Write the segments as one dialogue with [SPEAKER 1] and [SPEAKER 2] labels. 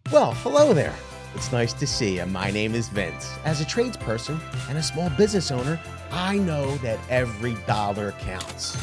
[SPEAKER 1] Well, hello there. It's nice to see you. My name is Vince. As a tradesperson and a small business owner, I know that every dollar counts.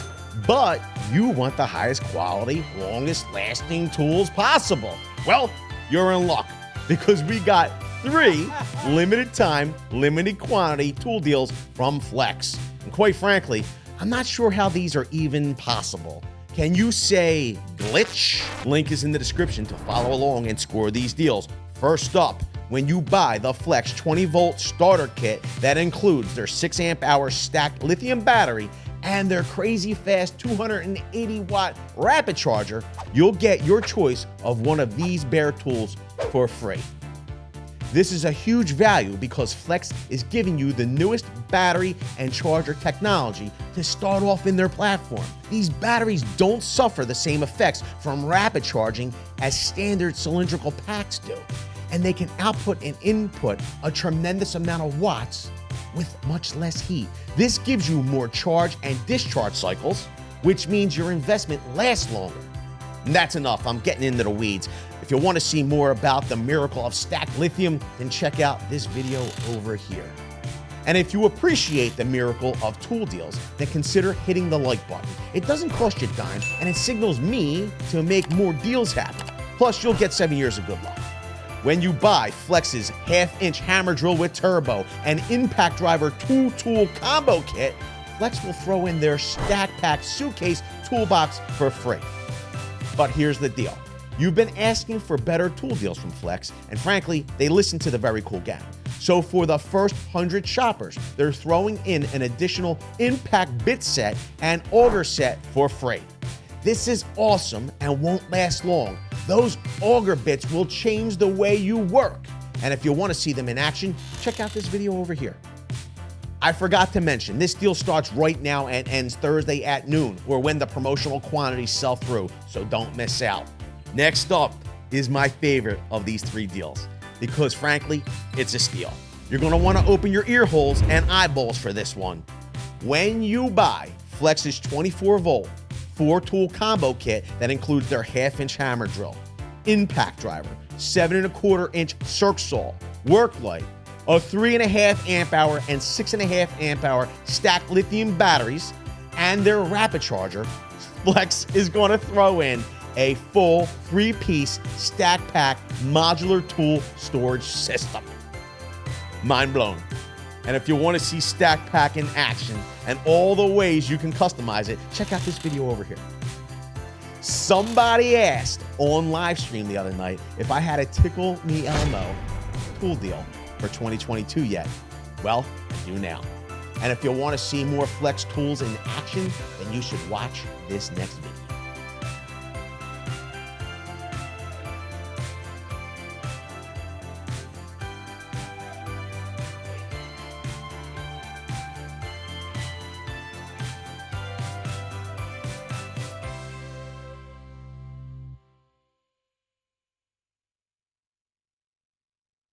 [SPEAKER 1] But you want the highest quality, longest lasting tools possible. Well, you're in luck because we got 3 limited time, limited quantity tool deals from Flex. And quite frankly, I'm not sure how these are even possible. Can you say glitch? Link is in the description to follow along and score these deals. First up, when you buy the Flex 20-volt starter kit that includes their 6 amp hour stacked lithium battery and their crazy fast 280-watt rapid charger, you'll get your choice of one of these bare tools for free. This is a huge value because Flex is giving you the newest battery and charger technology to start off in their platform. These batteries don't suffer the same effects from rapid charging as standard cylindrical packs do, and they can output and input a tremendous amount of watts with much less heat. This gives you more charge and discharge cycles, which means your investment lasts longer. And that's enough. I'm getting into the weeds. If you want to see more about the miracle of stacked lithium, then check out this video over here. And if you appreciate the miracle of tool deals, then consider hitting the like button. It doesn't cost you a dime, and it signals me to make more deals happen. Plus, you'll get 7 years of good luck. When you buy Flex's 1/2-inch hammer drill with turbo and impact driver 2-tool combo kit, Flex will throw in their Stack Pack Suitcase toolbox for free. But here's the deal. You've been asking for better tool deals from Flex, and frankly, they listen to the very cool gang. So for the first 100 shoppers, they're throwing in an additional impact bit set and auger set for free. This is awesome and won't last long. Those auger bits will change the way you work. And if you want to see them in action, check out this video over here. I forgot to mention, this deal starts right now and ends Thursday at noon, or when the promotional quantities sell through, so don't miss out. Next up is my favorite of these 3 deals, because frankly, it's a steal. You're gonna wanna open your ear holes and eyeballs for this one. When you buy Flex's 24-volt 4-tool combo kit that includes their 1/2-inch hammer drill, impact driver, 7¼ inch circ saw, work light, a 3.5 amp hour and 6.5 amp hour stacked lithium batteries, and their rapid charger, Flex is going to throw in a full 3-piece Stack Pack Modular tool storage system. Mind blown. And if you want to see Stack Pack in action and all the ways you can customize it, check out this video over here. Somebody asked on live stream the other night if I had a Tickle Me Elmo tool deal for 2022 yet. Well, I do now. And if you want to see more Flex tools in action, then you should watch this next video.